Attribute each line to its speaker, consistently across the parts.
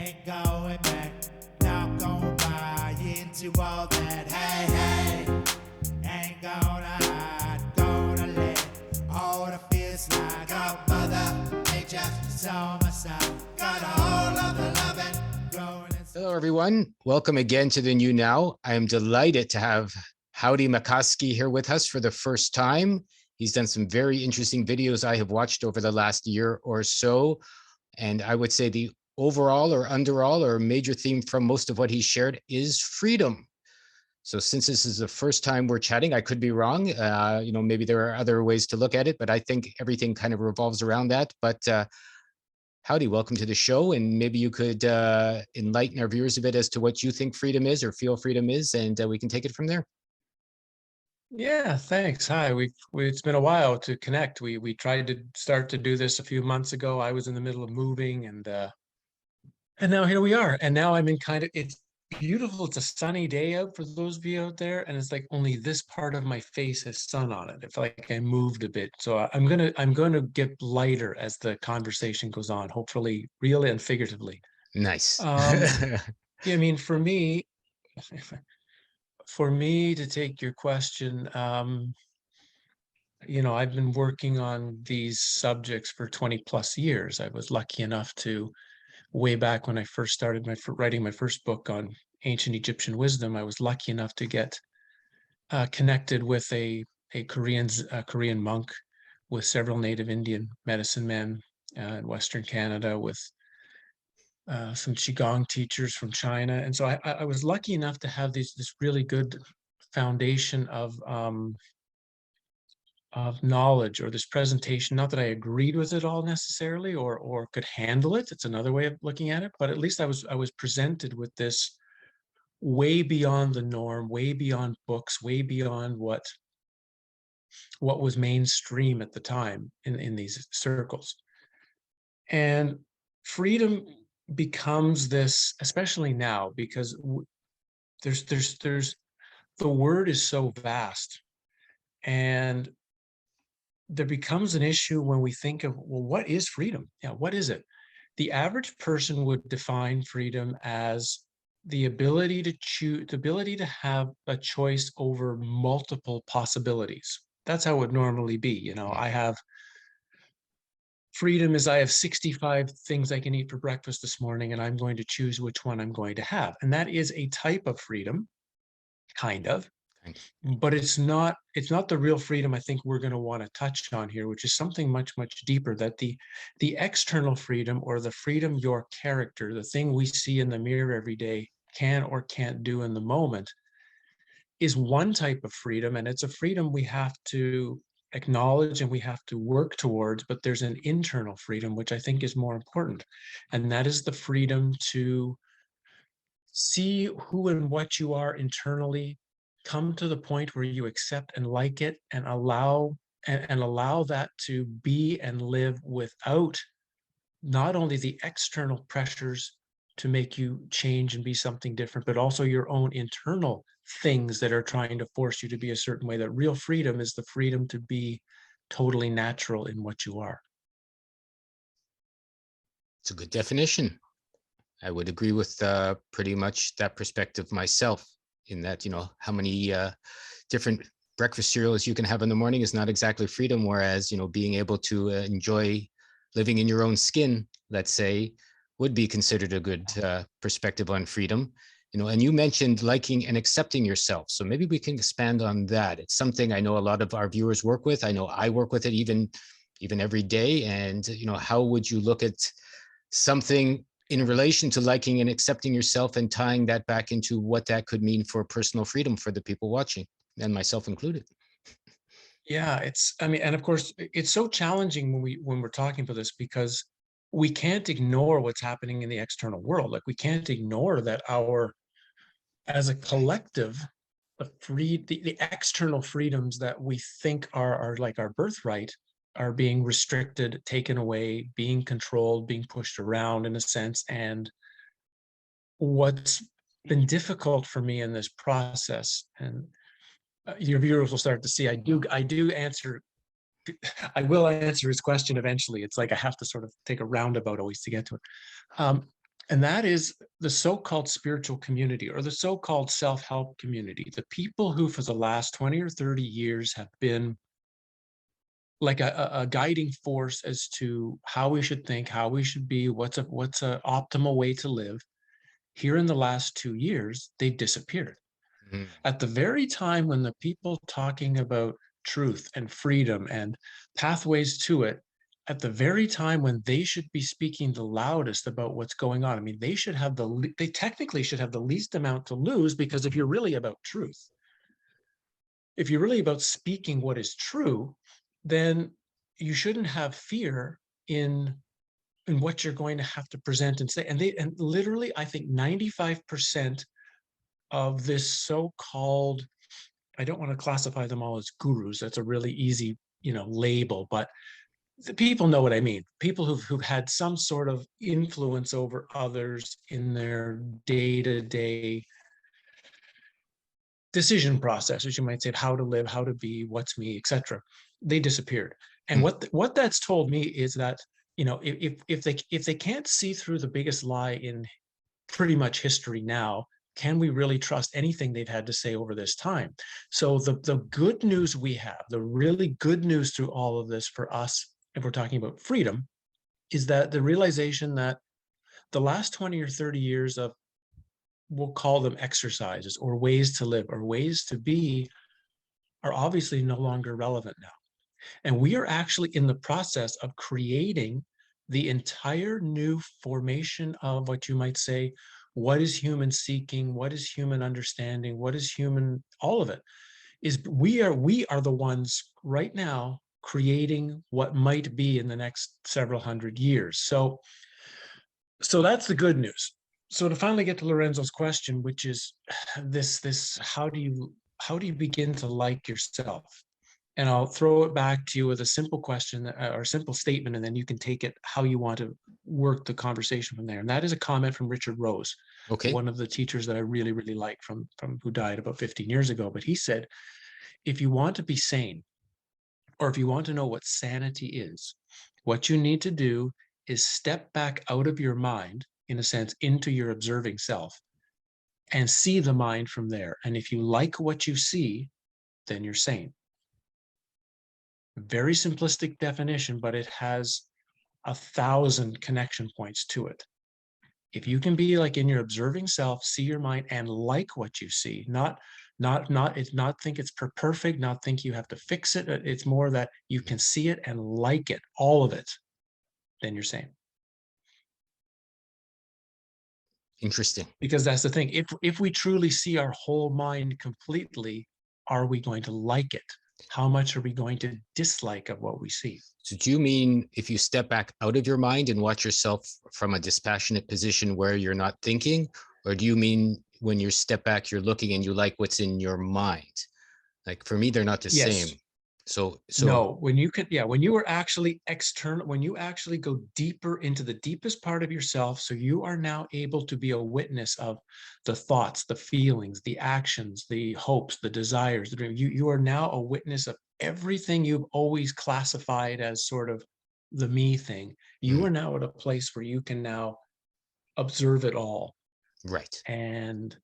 Speaker 1: ain't going back. Not gonna buy into all that. Hey, hey, ain't gonna hide, gonna let all the fears slide. Got mother nature, it's on my side. Got all of the loving growing inside.
Speaker 2: Hello, everyone. Welcome again to the New Now. I am delighted to have Howdie Mickoski here with us for the first time. He's done some very interesting videos I have watched over the last year or so. And I would say the overall or underall or major theme from most of what he shared is freedom. So since this is the first time we're chatting, I could be wrong. Maybe there are other ways to look at it, but I think everything kind of revolves around that. But Howdie, welcome to the show. And maybe you could enlighten our viewers a bit as to what you think freedom is or feel freedom is, and we can take it from there.
Speaker 3: Yeah, thanks. Hi. It's been a while to connect. We tried to start to do this a few months ago. I was in the middle of moving and now here we are. And now I'm in it's beautiful. It's a sunny day out for those of you out there. And it's like only this part of my face has sun on it. I feel like I moved a bit. So I'm gonna get lighter as the conversation goes on, hopefully really and figuratively.
Speaker 2: Nice.
Speaker 3: Yeah, I mean, for me to take your question, I've been working on these subjects for 20 plus years. I was lucky enough to, way back when I first started writing my first book on ancient Egyptian wisdom, I was lucky enough to get connected with a Korean monk, with several native Indian medicine men in Western Canada, with some Qigong teachers from China. And so I was lucky enough to have this really good foundation of knowledge, or this presentation. Not that I agreed with it all necessarily, or could handle it. It's another way of looking at it. But at least I was presented with this way beyond the norm, way beyond books, way beyond what was mainstream at the time in these circles. And freedom becomes this, especially now, because there's the word is so vast, and there becomes an issue when we think of, well, what is freedom? Yeah, what is it? The average person would define freedom as the ability to choose, the ability to have a choice over multiple possibilities. That's how it would normally be. I have freedom as I have 65 things I can eat for breakfast this morning, and I'm going to choose which one I'm going to have. And that is a type of freedom, kind of, but it's not the real freedom I think we're going to want to touch on here, which is something much, much deeper, that the external freedom, or the freedom your character, the thing we see in the mirror every day, can or can't do in the moment, is one type of freedom. And it's a freedom we have to acknowledge and we have to work towards. But there's an internal freedom, which I think is more important. And that is the freedom to see who and what you are internally, come to the point where you accept and like it, and allow that to be and live without not only the external pressures to make you change and be something different, but also your own internal things that are trying to force you to be a certain way. That real freedom is the freedom to be totally natural in what you are.
Speaker 2: It's a good definition. I would agree with pretty much that perspective myself, in that, how many different breakfast cereals you can have in the morning is not exactly freedom, whereas, being able to enjoy living in your own skin, let's say, would be considered a good perspective on freedom. And you mentioned liking and accepting yourself. So maybe we can expand on that. It's something I know a lot of our viewers work with. I know I work with it even every day. And, how would you look at something in relation to liking and accepting yourself, and tying that back into what that could mean for personal freedom for the people watching, and myself included?
Speaker 3: Yeah, and of course, it's so challenging when we're talking about this, because we can't ignore what's happening in the external world. Like, we can't ignore that as a collective, the external freedoms that we think are like our birthright are being restricted, taken away, being controlled, being pushed around in a sense. And what's been difficult for me in this process, and your viewers will start to see, I do answer, I will answer his question eventually. It's like I have to sort of take a roundabout always to get to it. And that is the so-called spiritual community or the so-called self-help community, the people who for the last 20 or 30 years have been like a guiding force as to how we should think, how we should be, what's a optimal way to live. Here in the last 2 years, they've disappeared.
Speaker 2: Mm.
Speaker 3: At the very time when the people talking about truth and freedom and pathways to it, at the very time when they should be speaking the loudest about what's going on. I mean, they technically should have the least amount to lose, because if you're really about truth, if you're really about speaking what is true, then you shouldn't have fear in what you're going to have to present and say. And literally, I think 95% of this so-called, I don't want to classify them all as gurus. That's a really easy, label, but the people know what I mean. People who've had some sort of influence over others in their day-to-day decision process, as you might say, of how to live, how to be, what's me, etc. They disappeared. And what that's told me is that, if they can't see through the biggest lie in pretty much history now, can we really trust anything they've had to say over this time? So the good news we have, the really good news through all of this for us, if we're talking about freedom, is that the realization that the last 20 or 30 years of, we'll call them exercises or ways to live or ways to be, are obviously no longer relevant now. And we are actually in the process of creating the entire new formation of what you might say, what is human seeking, what is human understanding, what is human, all of it is we are the ones right now creating what might be in the next several hundred years. So that's the good news. So to finally get to Lorenzo's question, which is this how do you begin to like yourself? And I'll throw it back to you with a simple question or a simple statement, and then you can take it how you want to work the conversation from there. And that is a comment from Richard Rose,
Speaker 2: Okay.
Speaker 3: one of the teachers that I really, really like from who died about 15 years ago. But he said, if you want to be sane, or if you want to know what sanity is, what you need to do is step back out of your mind, in a sense, into your observing self and see the mind from there. And if you like what you see, then you're sane. Very simplistic definition, but it has 1,000 connection points to it. If you can be like in your observing self, see your mind and like what you see, not think it's perfect, not think you have to fix it. It's more that you can see it and like it, all of it, then you're sane.
Speaker 2: Interesting.
Speaker 3: Because that's the thing. If we truly see our whole mind completely, are we going to like it? How much are we going to dislike of what we see?
Speaker 2: So do you mean if you step back out of your mind and watch yourself from a dispassionate position where you're not thinking? Or do you mean when you step back, you're looking and you like what's in your mind? Like for me, they're not the
Speaker 3: Yes.
Speaker 2: same. So
Speaker 3: No, when you are actually external, when you actually go deeper into the deepest part of yourself, so you are now able to be a witness of the thoughts, the feelings, the actions, the hopes, the desires, the dream. You are now a witness of everything you've always classified as sort of the me thing. You are now at a place where you can now observe it all.
Speaker 2: Right.
Speaker 3: And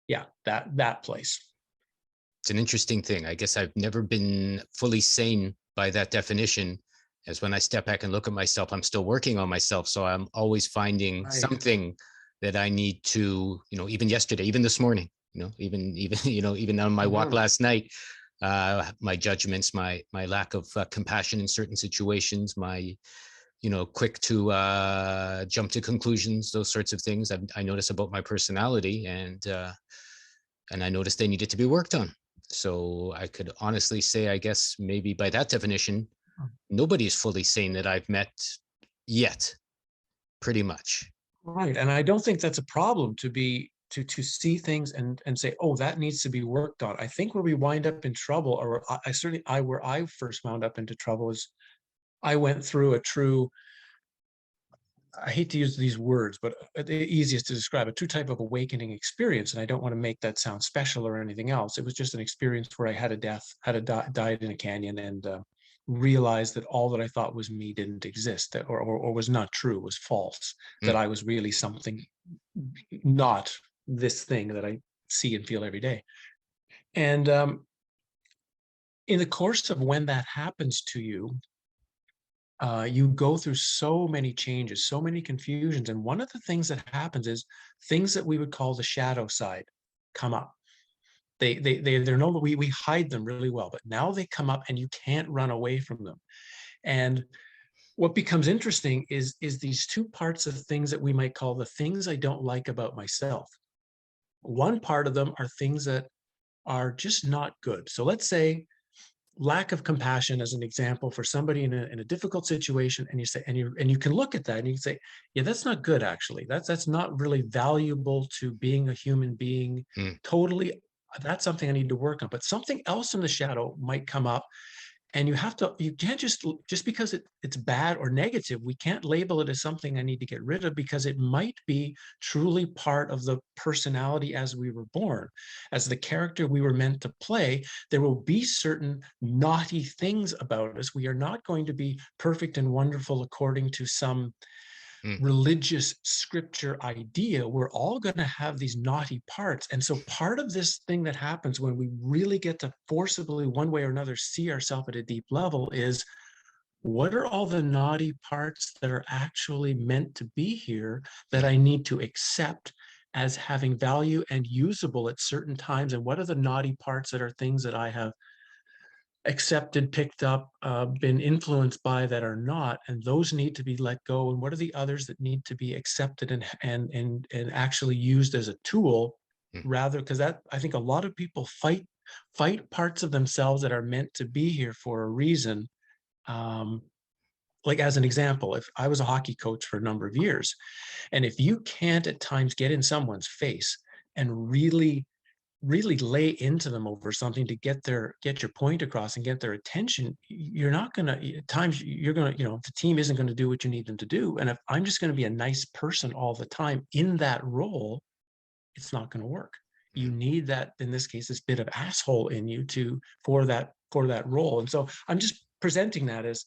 Speaker 3: yeah, that place.
Speaker 2: It's an interesting thing. I guess I've never been fully sane by that definition, as when I step back and look at myself, I'm still working on myself. So I'm always finding something that I need to, even yesterday, even this morning, even on my walk last night, my judgments, my lack of compassion in certain situations, my, quick to jump to conclusions, those sorts of things I notice about my personality, and I noticed they needed to be worked on. So I could honestly say, I guess maybe by that definition, nobody's fully sane that I've met yet, pretty much.
Speaker 3: Right. And I don't think that's a problem to see things and say, oh, that needs to be worked on. I think where we wind up in trouble, or where I first wound up into trouble, is I went through a true, I hate to use these words, but the easiest to describe a true type of awakening experience. And I don't want to make that sound special or anything else. It was just an experience where I had a death, died in a canyon, and realize that all that I thought was me didn't exist, or was not true, was false, that I was really something, not this thing that I see and feel every day. And in the course of when that happens to you, you go through so many changes, so many confusions. And one of the things that happens is things that we would call the shadow side come up. They're no, we hide them really well, but now they come up and you can't run away from them. And what becomes interesting is these two parts of things that we might call the things I don't like about myself. One part of them are things that are just not good. So let's say lack of compassion as an example for somebody in a difficult situation, and you say, and you can look at that and you can say, yeah, that's not good, actually. That's not really valuable to being a human being. Totally, that's something I need to work on. But something else in the shadow might come up, and you can't just because it's bad or negative, we can't label it as something I need to get rid of, because it might be truly part of the personality as we were born, as the character we were meant to play. There will be certain naughty things about us. We are not going to be perfect and wonderful according to some religious scripture idea. We're all going to have these naughty parts. And so part of this thing that happens when we really get to forcibly, one way or another, see ourselves at a deep level is, what are all the naughty parts that are actually meant to be here that I need to accept as having value and usable at certain times? And what are the naughty parts that are things that I have accepted, picked up, been influenced by, that are not, and those need to be let go? And what are the others that need to be accepted and actually used as a tool, rather, because that, I think a lot of people fight parts of themselves that are meant to be here for a reason. Like as an example, if I was a hockey coach for a number of years, and if you can't at times get in someone's face and really lay into them over something to get your point across and get their attention, you're not going to, at times you're going to, the team isn't going to do what you need them to do. And if I'm just going to be a nice person all the time in that role, it's not going to work. You need that, in this case, this bit of asshole in you for that role. And so I'm just presenting that as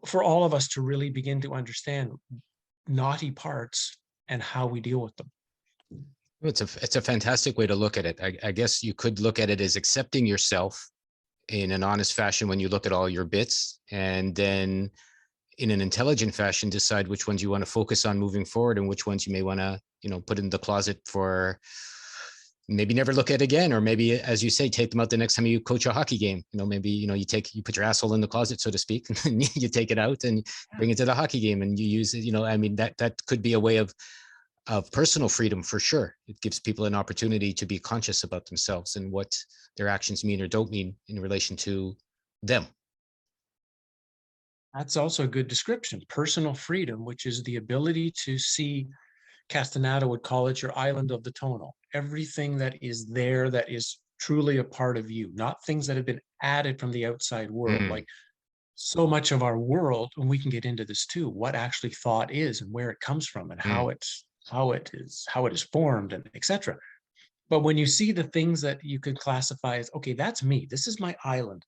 Speaker 3: for all of us to really begin to understand naughty parts and how we deal with them.
Speaker 2: It's a fantastic way to look at it. I guess you could look at it as accepting yourself in an honest fashion when you look at all your bits, and then in an intelligent fashion decide which ones you want to focus on moving forward and which ones you may want to, put in the closet for maybe never look at again, or maybe, as you say, take them out the next time you coach a hockey game. Maybe you put your asshole in the closet, so to speak, and then you take it out and bring it to the hockey game and you use it. I mean, that could be a way of personal freedom for sure. It gives people an opportunity to be conscious about themselves and what their actions mean or don't mean in relation to them.
Speaker 3: That's also a good description. Personal freedom, which is the ability to see, Castaneda would call it your island of the tonal. Everything that is there that is truly a part of you, not things that have been added from the outside world. Like so much of our world, and we can get into this too, what actually thought is and where it comes from and how it is formed, and etc. But when you see the things that you could classify as, okay, that's me, this is my island.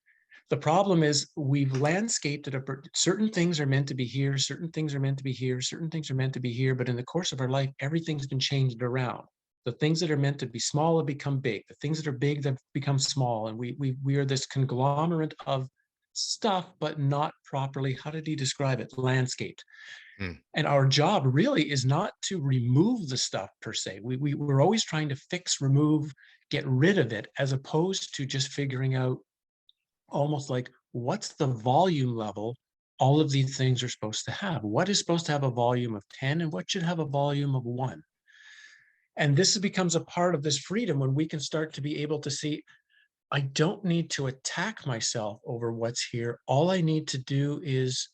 Speaker 3: The problem is we've landscaped it. Certain things are meant to be here, certain things are meant to be here, certain things are meant to be here. But in the course of our life, everything's been changed around. The things that are meant to be small have become big. The things that are big have become small. And we are this conglomerate of stuff, but not properly, how did he describe it? Landscaped. And our job really is not to remove the stuff per se. We're always trying to fix, remove, get rid of it, as opposed to just figuring out almost like, what's the volume level all of these things are supposed to have? What is supposed to have a volume of 10 and what should have a volume of 1? And this becomes a part of this freedom when we can start to be able to see, I don't need to attack myself over what's here. All I need to do is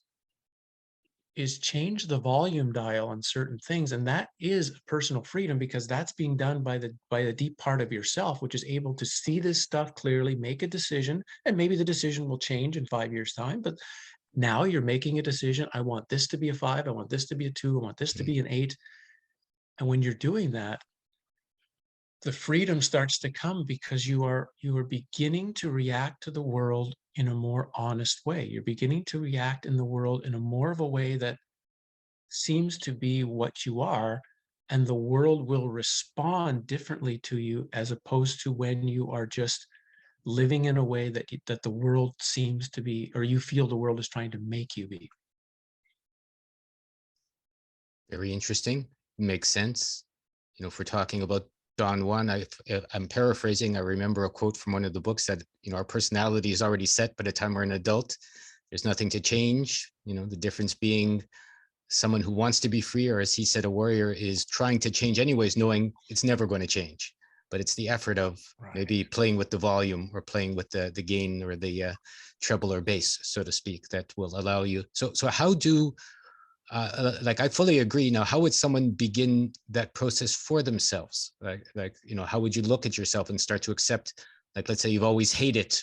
Speaker 3: change the volume dial on certain things. And that is personal freedom, because that's being done by the deep part of yourself, which is able to see this stuff clearly, make a decision, and maybe the decision will change in 5 years' time. But now you're making a decision. I want this to be a 5. I want this to be a 2. I want this to be an 8. And when you're doing that, the freedom starts to come, because you are beginning to react to the world in a more honest way. You're beginning to react in the world in a more of a way that seems to be what you are, and the world will respond differently to you, as opposed to when you are just living in a way that that the world seems to be, or you feel the world is trying to make you be.
Speaker 2: Very interesting. Makes sense. You know, if we're talking about Don Juan, I'm paraphrasing. I remember a quote from one of the books that, you know, our personality is already set by the time we're an adult. There's nothing to change. You know, the difference being someone who wants to be free, or as he said, a warrior, is trying to change anyways, knowing it's never going to change. But it's the effort of maybe playing with the volume, or playing with the gain, or the treble or bass, so to speak, that will allow you. So how do, like, I fully agree. Now, how would someone begin that process for themselves? Like, you know, how would you look at yourself and start to accept, like, let's say you've always hated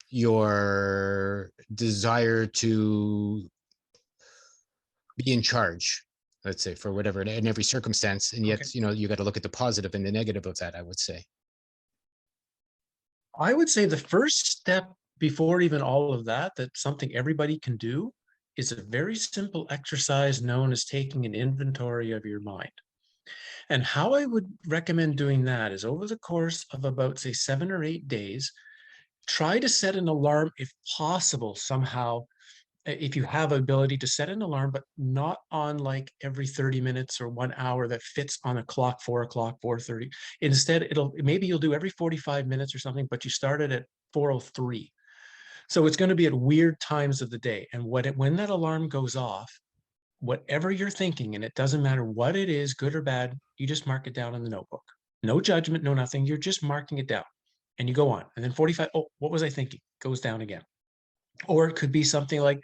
Speaker 2: your desire to be in charge, let's say, for whatever, in every circumstance, and yet, you know, you got to look at the positive and the negative of that, I would say.
Speaker 3: I would say the first step before even all of that, that's something everybody can do, is a very simple exercise known as taking an inventory of your mind. And how I would recommend doing that is, over the course of about, say, 7 or 8 days, try to set an alarm if possible somehow. If you have ability to set an alarm, but not on like every 30 minutes or 1 hour that fits on a clock, 4 o'clock, 4:30. Instead, maybe you'll do every 45 minutes or something, but you start it at 4:03. So it's going to be at weird times of the day. And when that alarm goes off, whatever you're thinking, and it doesn't matter what it is, good or bad, you just mark it down in the notebook. No judgment, no nothing. You're just marking it down. And you go on. And then 45, oh, what was I thinking? Goes down again. Or it could be something like,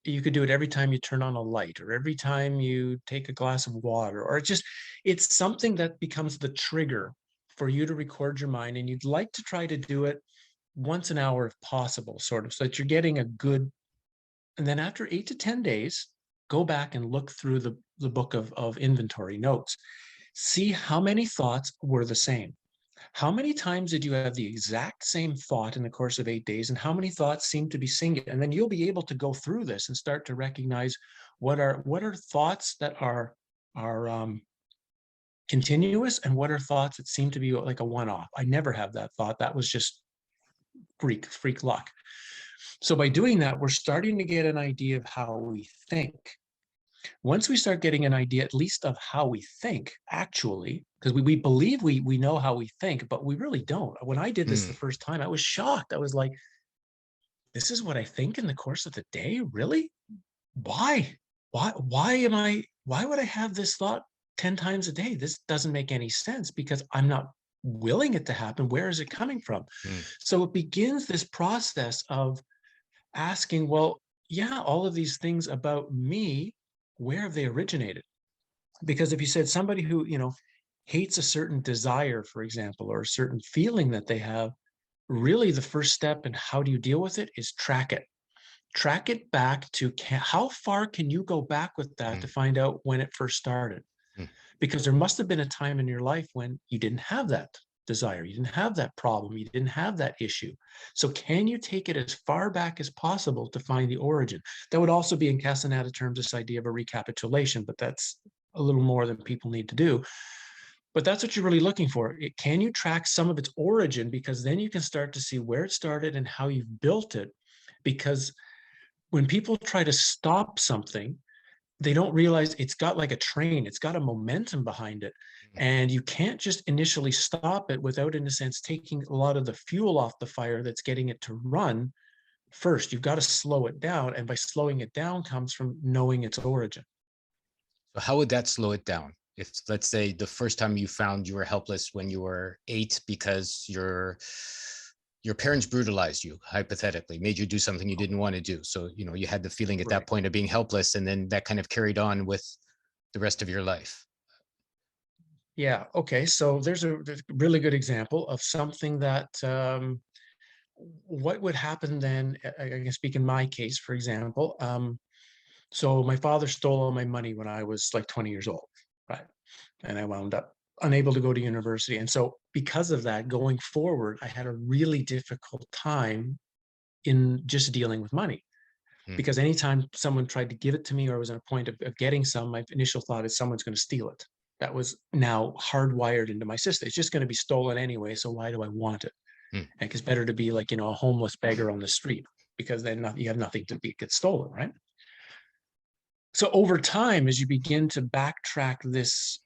Speaker 3: you could do it every time you turn on a light, or every time you take a glass of water, or it's something that becomes the trigger for you to record your mind. And you'd like to try to do it once an hour if possible, sort of, so that you're getting a good. And then after 8 to 10 days, go back and look through the book of inventory notes. See how many thoughts were the same. How many times did you have the exact same thought in the course of 8 days, and how many thoughts seem to be singular? And then you'll be able to go through this and start to recognize what are thoughts that are continuous, and what are thoughts that seem to be like a one-off. I never have that thought. That was just freak luck. So by doing that, we're starting to get an idea of how we think. Once we start getting an idea, at least, of how we think, actually, because we believe we know how we think, but we really don't. When I did this the first time, I was shocked. I was like, this is what I think in the course of the day? Really? Why? Why would I have this thought 10 times a day? This doesn't make any sense, because I'm not willing it to happen. Where is it coming from? So it begins this process of asking, well, yeah, all of these things about me, where have they originated? Because if you said somebody who, hates a certain desire, for example, or a certain feeling that they have, really the first step in how do you deal with it is track it. Track it back to how far can you go back with that to find out when it first started? Because there must have been a time in your life when you didn't have that desire, you didn't have that problem, you didn't have that issue. So can you take it as far back as possible to find the origin? That would also be, in Castaneda terms, this idea of a recapitulation, but that's a little more than people need to do. But that's what you're really looking for. Can you track some of its origin? Because then you can start to see where it started and how you've built it. Because when people try to stop something, they don't realize it's got like a train, it's got a momentum behind it. And you can't just initially stop it without, in a sense, taking a lot of the fuel off the fire that's getting it to run first. You've got to slow it down. And by slowing it down comes from knowing its origin.
Speaker 2: So how would that slow it down? If, let's say, the first time you found you were helpless when you were 8 because your parents brutalized you, hypothetically, made you do something you didn't want to do. So, you had the feeling at that point of being helpless, and then that kind of carried on with the rest of your life.
Speaker 3: Yeah. Okay. So there's a really good example of something that, what would happen then, I can speak in my case, for example. So my father stole all my money when I was like 20 years old, right? And I wound up unable to go to university. And so because of that, going forward, I had a really difficult time in just dealing with money.
Speaker 2: Hmm.
Speaker 3: Because anytime someone tried to give it to me or was on a point of getting some, my initial thought is someone's going to steal it. That was now hardwired into my system. It's just going to be stolen anyway, so why do I want it?
Speaker 2: Hmm.
Speaker 3: And it's better to be like, a homeless beggar on the street, because then you have nothing to get stolen, right? So over time, as you begin to backtrack this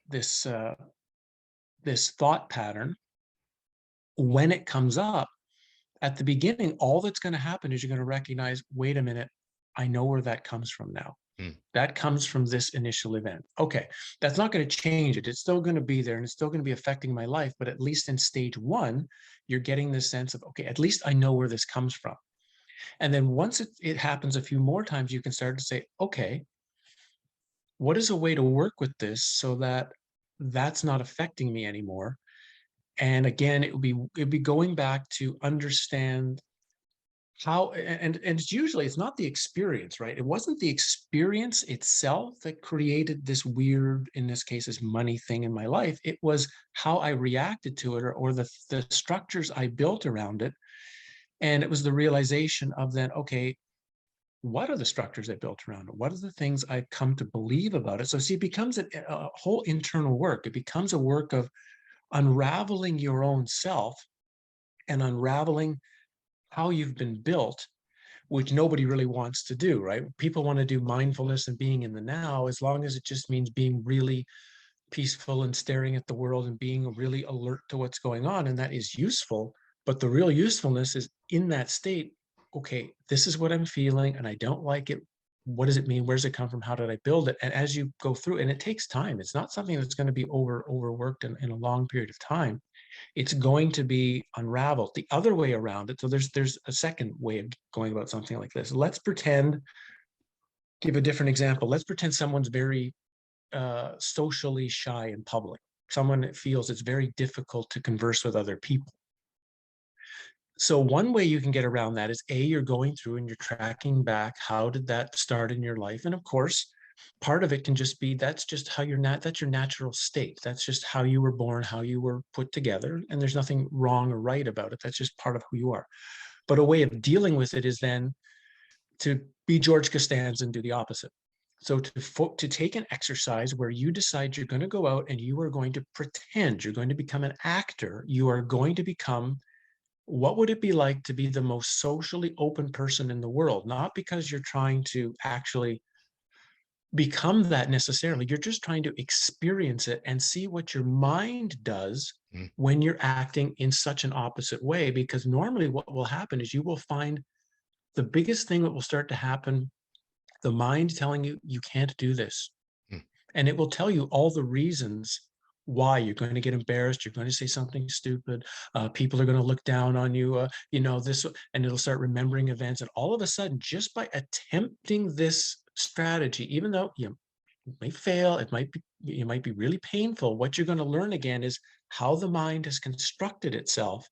Speaker 3: thought pattern, when it comes up at the beginning, all that's going to happen is you're going to recognize, wait a minute, I know where that comes from now.
Speaker 2: Hmm.
Speaker 3: That comes from this initial event. Okay, that's not going to change it. It's still going to be there and it's still going to be affecting my life. But at least in stage one, you're getting this sense of, okay, at least I know where this comes from. And then once it happens a few more times, you can start to say, okay, what is a way to work with this so that that's not affecting me anymore? And again, it'd be going back to understand how, and it's usually, it's not the experience, right? It wasn't the experience itself that created this weird, in this case, this money thing in my life. It was how I reacted to it, or the structures I built around it. And it was the realization of then, okay, what are the structures I built around it? What are the things I've come to believe about it? So see, it becomes a whole internal work. It becomes a work of unraveling your own self and unraveling how you've been built, which nobody really wants to do, right? People want to do mindfulness and being in the now, as long as it just means being really peaceful and staring at the world and being really alert to what's going on. And that is useful. But the real usefulness is in that state. Okay, this is what I'm feeling and I don't like it. What does it mean? Where does it come from? How did I build it? And as you go through, and it takes time, it's not something that's going to be overworked in a long period of time. It's going to be unraveled. The other way around it, so there's a second way of going about something like this. Let's pretend, give a different example. Let's pretend someone's very socially shy in public. Someone that feels it's very difficult to converse with other people. So one way you can get around that is, you're going through and you're tracking back, how did that start in your life? And of course, part of it can just be, that's just how that's your natural state. That's just how you were born, how you were put together. And there's nothing wrong or right about it. That's just part of who you are. But a way of dealing with it is then to be George Costanza and do the opposite. So to take an exercise where you decide you're going to go out and you are going to pretend, you're going to become an actor, you are going to become, what would it be like to be the most socially open person in the world? Not because you're trying to actually become that necessarily. You're just trying to experience it and see what your mind does when you're acting in such an opposite way. Because normally what will happen is you will find the biggest thing that will start to happen, the mind telling you, you can't do this. And it will tell you all the reasons why. You're going to get embarrassed. You're going to say something stupid. People are going to look down on you, this, and it'll start remembering events. And all of a sudden, just by attempting this strategy, even though you may fail, it might be really painful, what you're going to learn again is how the mind has constructed itself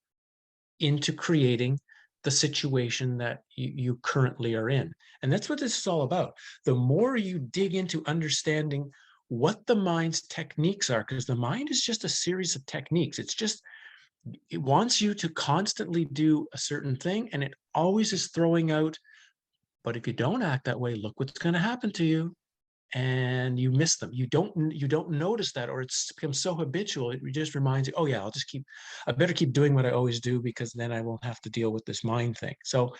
Speaker 3: into creating the situation that you currently are in. And that's what this is all about. The more you dig into understanding what the mind's techniques are, because the mind is just a series of techniques. It wants you to constantly do a certain thing, and it always is throwing out, but if you don't act that way, look what's going to happen to you. And you miss them. You don't notice that, or it's become so habitual. It just reminds you, oh yeah, I better keep doing what I always do, because then I won't have to deal with this mind thing. So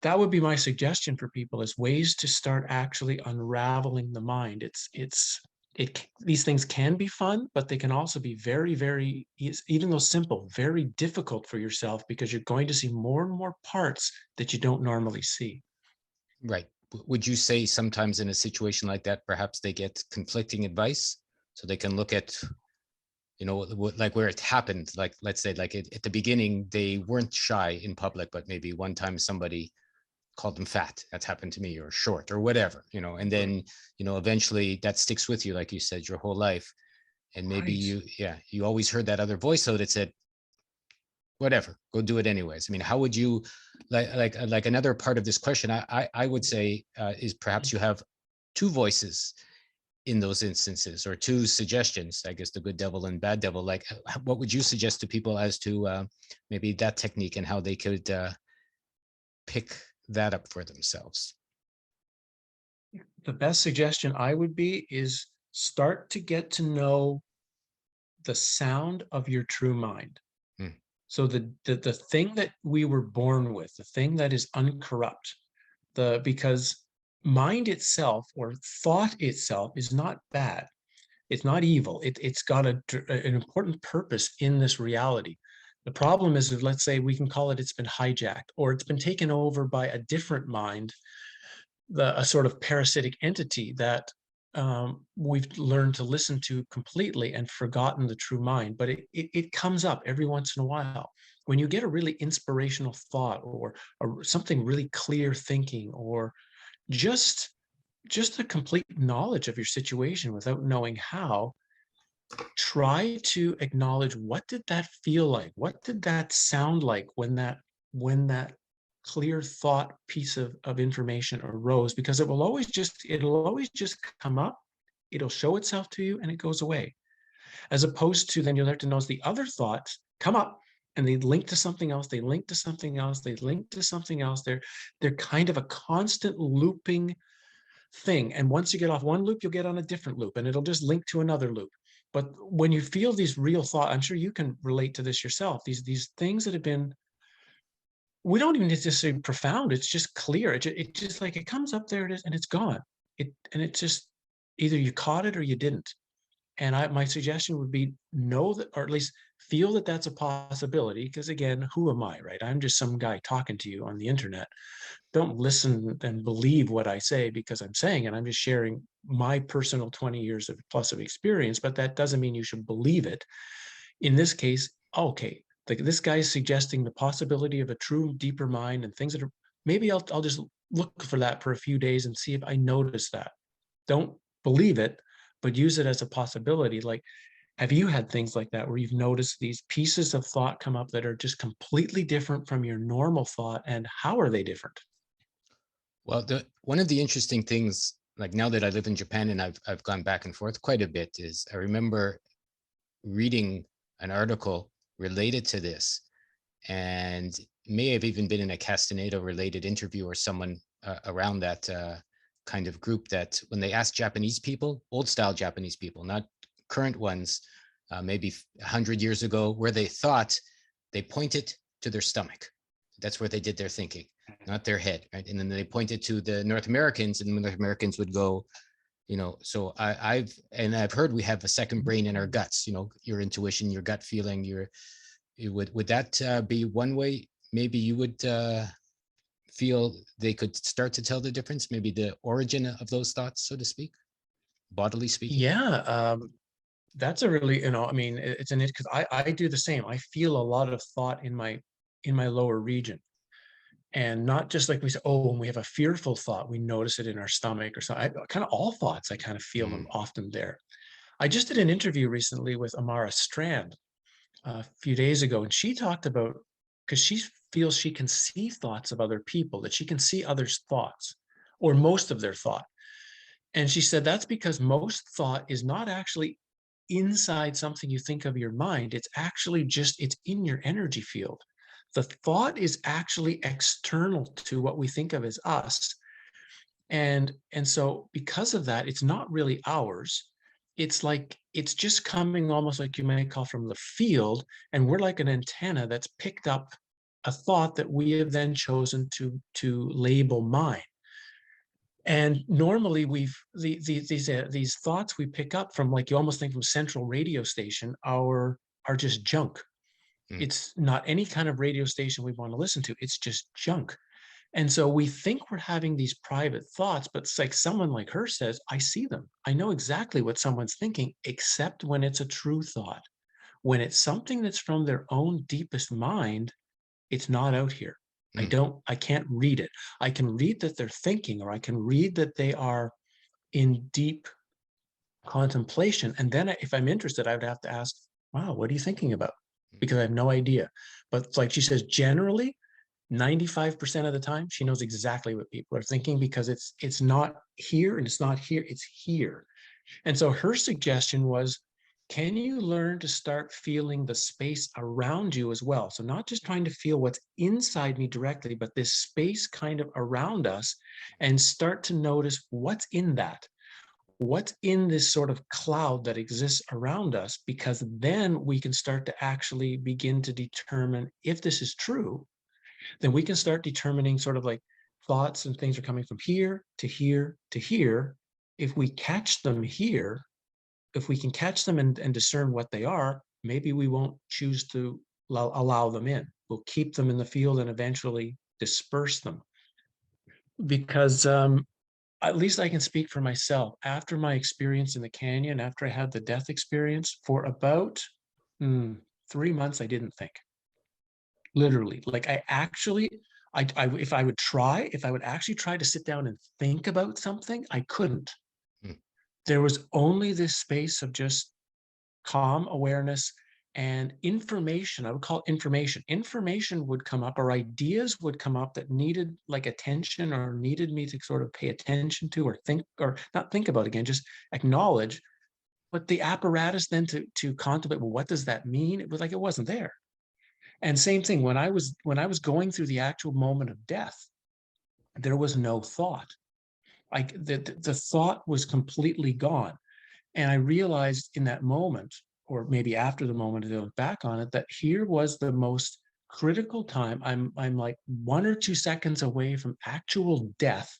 Speaker 3: that would be my suggestion for people, is ways to start actually unraveling the mind. These things can be fun, but they can also be very, very, even though simple, very difficult for yourself, because you're going to see more and more parts that you don't normally see.
Speaker 2: Right. Would you say sometimes in a situation like that, perhaps they get conflicting advice, so they can look at, like where it happened, like let's say like at the beginning, they weren't shy in public, but maybe one time somebody called them fat. That's happened to me, or short, or whatever, and then, eventually that sticks with you, like you said, your whole life. And maybe you always heard that other voice though that said, whatever, go do it anyways. I mean, how would you, like another part of this question, I would say is perhaps you have two voices in those instances, or two suggestions, I guess, the good devil and bad devil. Like, what would you suggest to people as to maybe that technique and how they could pick that up for themselves?
Speaker 3: The best suggestion I would be is start to get to know the sound of your true mind.
Speaker 2: Hmm.
Speaker 3: So the thing that we were born with, the thing that is uncorrupt, because mind itself or thought itself is not bad. It's not evil. It's got an important purpose in this reality. The problem is, if, let's say we can call it, it's been hijacked or it's been taken over by a different mind, a sort of parasitic entity that we've learned to listen to completely and forgotten the true mind. But it comes up every once in a while. When you get a really inspirational thought or something really clear thinking, or just a complete knowledge of your situation without knowing how, try to acknowledge, what did that feel like? What did that sound like when that clear thought piece of information arose? Because it'll always just come up, it'll show itself to you, and it goes away. As opposed to, then you'll have to notice the other thoughts come up and they link to something else, they link to something else, they link to something else. They're kind of a constant looping thing. And once you get off one loop, you'll get on a different loop and it'll just link to another loop. But when you feel these real thoughts, I'm sure you can relate to this yourself, these things that have been, we don't even need to say profound, it's just clear. It just like, it comes up, there it is, and it's gone. It's just, either you caught it or you didn't. And my suggestion would be, know that, or at least feel that that's a possibility. Because again, who am I, right? I'm just some guy talking to you on the internet. Don't listen and believe what I say because I'm saying it. I'm just sharing my personal 20 years of plus of experience, but that doesn't mean you should believe it. In this case, okay, this guy's suggesting the possibility of a true deeper mind and things that are, maybe I'll just look for that for a few days and see if I notice that. Don't believe it, but use it as a possibility. Like, have you had things like that where you've noticed these pieces of thought come up that are just completely different from your normal thought, and how are they different?
Speaker 2: Well, one of the interesting things, like now that I live in Japan and I've gone back and forth quite a bit, is I remember reading an article related to this, and may have even been in a Castaneda related interview or someone around that kind of group, that when they asked Japanese people, old style Japanese people, not current ones, maybe 100 years ago, where they thought, they pointed to their stomach. That's where they did their thinking, not their head, right? And then they pointed to the North Americans, and the North Americans would go, so I've heard we have a second brain in our guts, your intuition, your gut feeling, would that be one way maybe you would feel they could start to tell the difference, maybe the origin of those thoughts, so to speak, bodily speaking?
Speaker 3: Yeah, that's a really, I mean, it's an, because I do the same. I feel a lot of thought in my lower region. And not just like we say, oh, when we have a fearful thought, we notice it in our stomach or something. Kind of all thoughts, I kind of feel them often there. I just did an interview recently with Amara Strand a few days ago, and she talked about, because she feels she can see thoughts of other people, that she can see others' thoughts or most of their thought. And she said that's because most thought is not actually inside something you think of your mind. It's actually just, it's in your energy field. The thought is actually external to what we think of as us. And so because of that, it's not really ours. It's like, it's just coming almost like you might call from the field. And we're like an antenna that's picked up a thought that we have then chosen to label mine. And normally these thoughts we pick up from, like, you almost think from central radio station, are just junk. It's not any kind of radio station we want to listen to. It's just junk. And so we think we're having these private thoughts, but it's like someone like her says, I see them. I know exactly what someone's thinking, except when it's a true thought. When it's something that's from their own deepest mind, it's not out here. I can't read it. I can read that they're thinking, or I can read that they are in deep contemplation. And then if I'm interested, I would have to ask, wow, what are you thinking about? Because I have no idea. But like she says, generally, 95% of the time, she knows exactly what people are thinking, because it's not here and it's not here, it's here. And so her suggestion was, can you learn to start feeling the space around you as well? So not just trying to feel what's inside me directly, but this space kind of around us, and start to notice what's in that. What's in this sort of cloud that exists around us, because then we can start to actually begin to determine if this is true. Then we can start determining sort of like thoughts and things are coming from here to here to here. If we catch them here, if we can catch them and discern what they are, maybe we won't choose to allow them in. We'll keep them in the field and eventually disperse them. Because at least I can speak for myself. After my experience in the canyon, after I had the death experience, for about 3 months, I didn't think. Literally, like I actually, if I would actually try to sit down and think about something, I couldn't. There was only this space of just calm awareness and information. I would call it information. Information would come up, or ideas would come up that needed like attention, or needed me to sort of pay attention to, or think, or not think about again, just acknowledge. But the apparatus then to contemplate, well, what does that mean? It was like it wasn't there. And same thing when I was going through the actual moment of death, there was no thought. Like the thought was completely gone. And I realized in that moment, or maybe after the moment to look back on it, that here was the most critical time. I'm like 1 or 2 seconds away from actual death,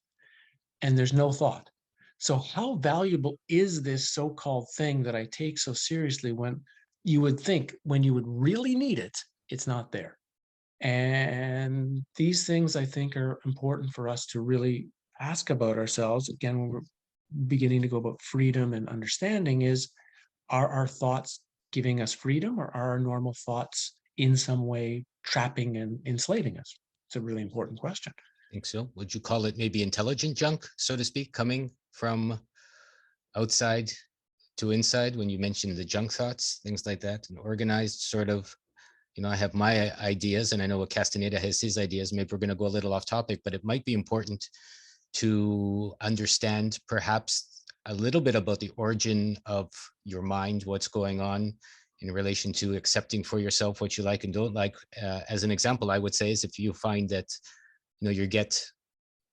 Speaker 3: and there's no thought. So how valuable is this so-called thing that I take so seriously, when you would think when you would really need it, it's not there? And these things I think are important for us to really ask about ourselves. Again, when we're beginning to go about freedom and understanding, is, are our thoughts giving us freedom, or are our normal thoughts in some way trapping and enslaving us? It's a really important question.
Speaker 2: I think so. Would you call it maybe intelligent junk, so to speak, coming from outside to inside, when you mentioned the junk thoughts, things like that, and organized sort of, I have my ideas, and I know what Castaneda has his ideas. Maybe we're going to go a little off topic, but it might be important to understand perhaps a little bit about the origin of your mind, what's going on in relation to accepting for yourself what you like and don't like. As an example, I would say is, if you find that, you get,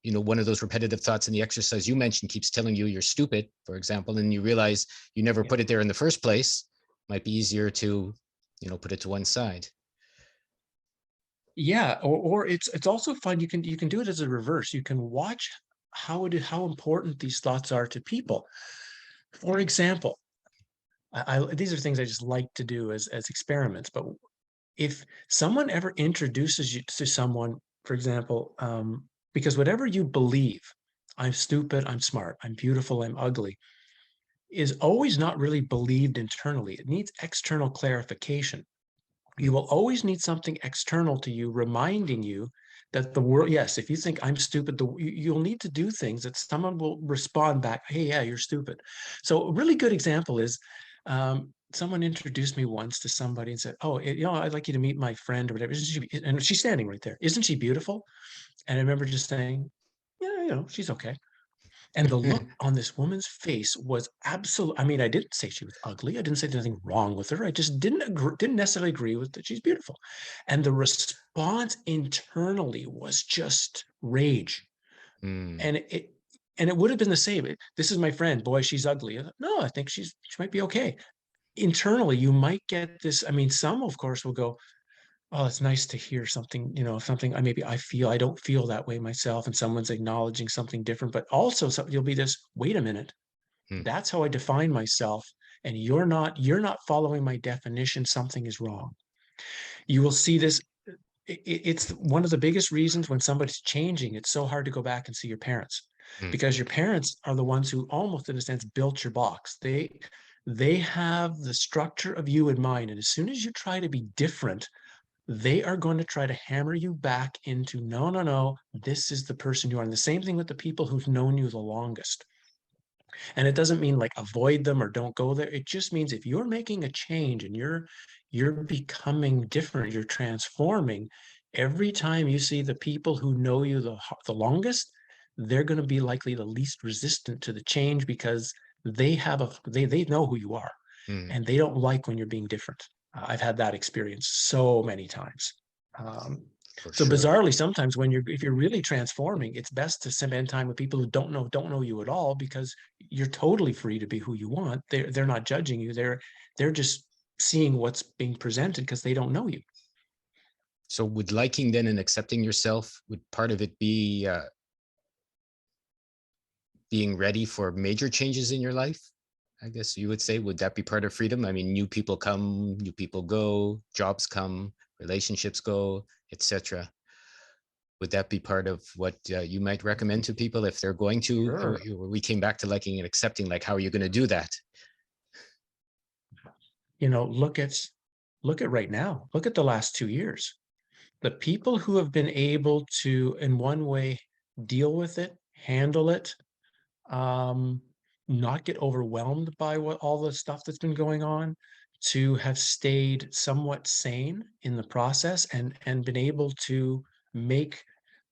Speaker 2: one of those repetitive thoughts in the exercise you mentioned keeps telling you you're stupid, for example, and you realize you never put it there in the first place, might be easier to, put it to one side.
Speaker 3: Yeah, or it's also fun. You can do it as a reverse. You can watch how important these thoughts are to people. For example, these are things I just like to do as experiments. But if someone ever introduces you to someone, for example, because whatever you believe, I'm stupid, I'm smart, I'm beautiful, I'm ugly, is always not really believed internally. It needs external clarification. You will always need something external to you reminding you that the world, yes, if you think I'm stupid, you'll need to do things that someone will respond back, hey, yeah, you're stupid. So a really good example is, someone introduced me once to somebody and said, oh, I'd like you to meet my friend or whatever. And she's standing right there. Isn't she beautiful? And I remember just saying, yeah, she's okay. And the look on this woman's face was absolute. I mean, I didn't say she was ugly. I didn't say there's anything wrong with her. I just didn't necessarily agree with that she's beautiful. And the response internally was just rage. And it would have been the same. This is my friend. Boy, she's ugly. No, I think she might be okay. Internally, you might get this. I mean, some, of course, will go, oh, it's nice to hear something, something I don't feel that way myself, and someone's acknowledging something different. But also you'll be this, wait a minute, that's how I define myself, and you're not following my definition. Something is wrong. You will see this. It's one of the biggest reasons when somebody's changing, it's so hard to go back and see your parents, because your parents are the ones who almost, in a sense, built your box. They have the structure of you in mind, and as soon as you try to be different, they are going to try to hammer you back into, no, this is the person you are. And the same thing with the people who've known you the longest. And it doesn't mean like avoid them or don't go there. It just means if you're making a change and you're becoming different, you're transforming, every time you see the people who know you the longest, they're going to be likely the least resistant to the change, because they know who you are.
Speaker 2: Mm,
Speaker 3: and they don't like when you're being different. I've had that experience so many times.
Speaker 2: for
Speaker 3: So
Speaker 2: sure.
Speaker 3: bizarrely, sometimes if you're really transforming, it's best to spend time with people who don't know you at all, because you're totally free to be who you want. They're not judging you. They're just seeing what's being presented because they don't know you.
Speaker 2: So would liking then and accepting yourself, would part of it be being ready for major changes in your life? I guess you would say, would that be part of freedom? I mean, new people come, new people go, jobs come, relationships go, etc. Would that be part of what you might recommend to people if they're going to?
Speaker 3: Sure.
Speaker 2: We came back to liking and accepting. Like, how are you going to do that?
Speaker 3: Look at right now. Look at the last 2 years. The people who have been able to, in one way, deal with it, handle it, um, not get overwhelmed by all the stuff that's been going on, to have stayed somewhat sane in the process, and been able to make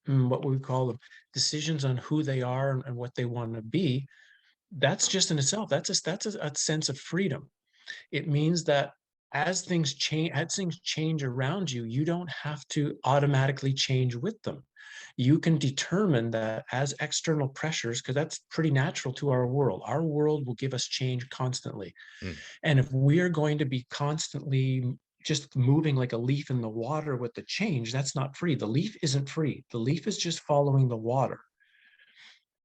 Speaker 3: what we call them decisions on who they are and what they want to be. That's just in itself. That's a sense of freedom. It means that as things change around you, you don't have to automatically change with them. You can determine that as external pressures, because that's pretty natural to our world. Our world will give us change constantly.
Speaker 2: Mm.
Speaker 3: And if we're going to be constantly just moving like a leaf in the water with the change, that's not free. The leaf isn't free. The leaf is just following the water.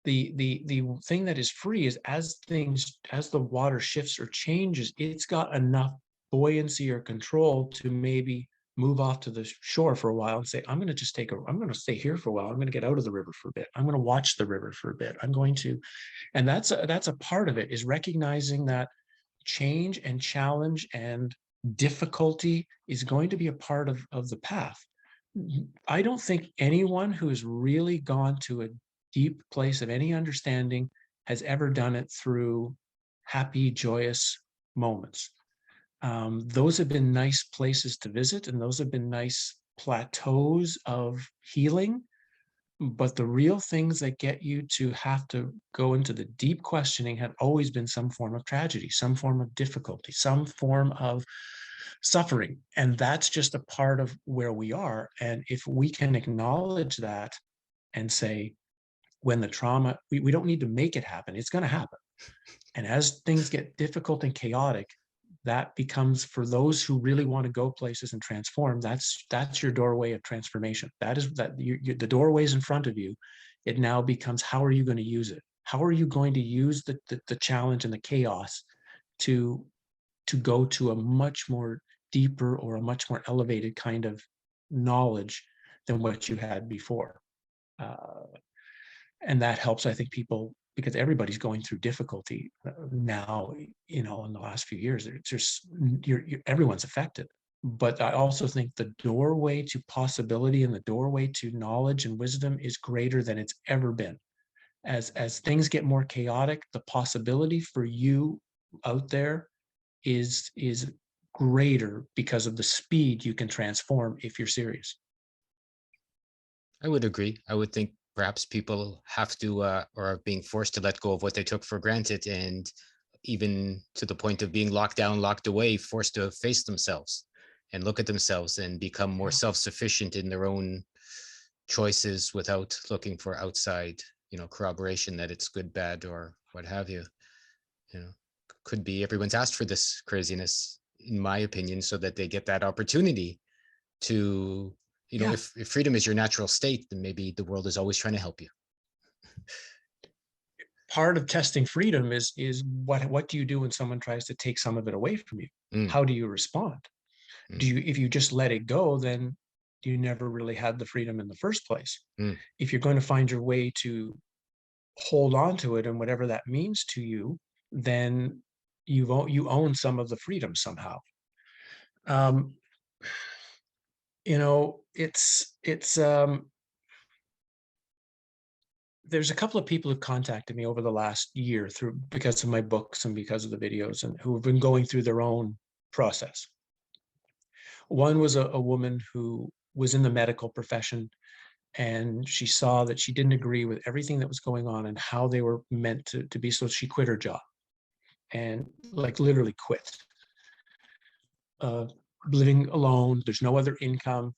Speaker 3: The thing that is free is, as the water shifts or changes, it's got enough buoyancy or control to maybe move off to the shore for a while and say, I'm going to stay here for a while. I'm going to get out of the river for a bit. I'm going to watch the river for a bit. And that's a part of it, is recognizing that change and challenge and difficulty is going to be a part of the path. I don't think anyone who has really gone to a deep place of any understanding has ever done it through happy, joyous moments. Those have been nice places to visit, and those have been nice plateaus of healing. But the real things that get you to have to go into the deep questioning have always been some form of tragedy, some form of difficulty, some form of suffering. And that's just a part of where we are. And if we can acknowledge that and say, when the trauma, we don't need to make it happen, it's going to happen. And as things get difficult and chaotic, that becomes, for those who really want to go places and transform, that's your doorway of transformation. The doorway is in front of you. It now becomes, how are you going to use it? How are you going to use the challenge and the chaos to go to a much more deeper or a much more elevated kind of knowledge than what you had before? And that helps, I think, people, because everybody's going through difficulty now. In the last few years, everyone's affected. But I also think the doorway to possibility and the doorway to knowledge and wisdom is greater than it's ever been. As things get more chaotic, the possibility for you out there is greater because of the speed you can transform if you're serious.
Speaker 2: I would agree. I would think perhaps people have to or are being forced to let go of what they took for granted, and even to the point of being locked down, locked away, forced to face themselves and look at themselves and become more self-sufficient in their own choices without looking for outside, corroboration that it's good, bad, or what have you. Could be everyone's asked for this craziness, in my opinion, so that they get that opportunity to, if freedom is your natural state, then maybe the world is always trying to help you.
Speaker 3: Part of testing freedom is what do you do when someone tries to take some of it away from you? How do you respond? If you just let it go, then you never really had the freedom in the first place. If you're going to find your way to hold on to it, and whatever that means to you, then you own some of the freedom somehow. There's a couple of people who've contacted me over the last year because of my books and because of the videos, and who have been going through their own process. One was a woman who was in the medical profession, and she saw that she didn't agree with everything that was going on and how they were meant to be, so she quit her job. and like literally quit. Living alone, there's no other income.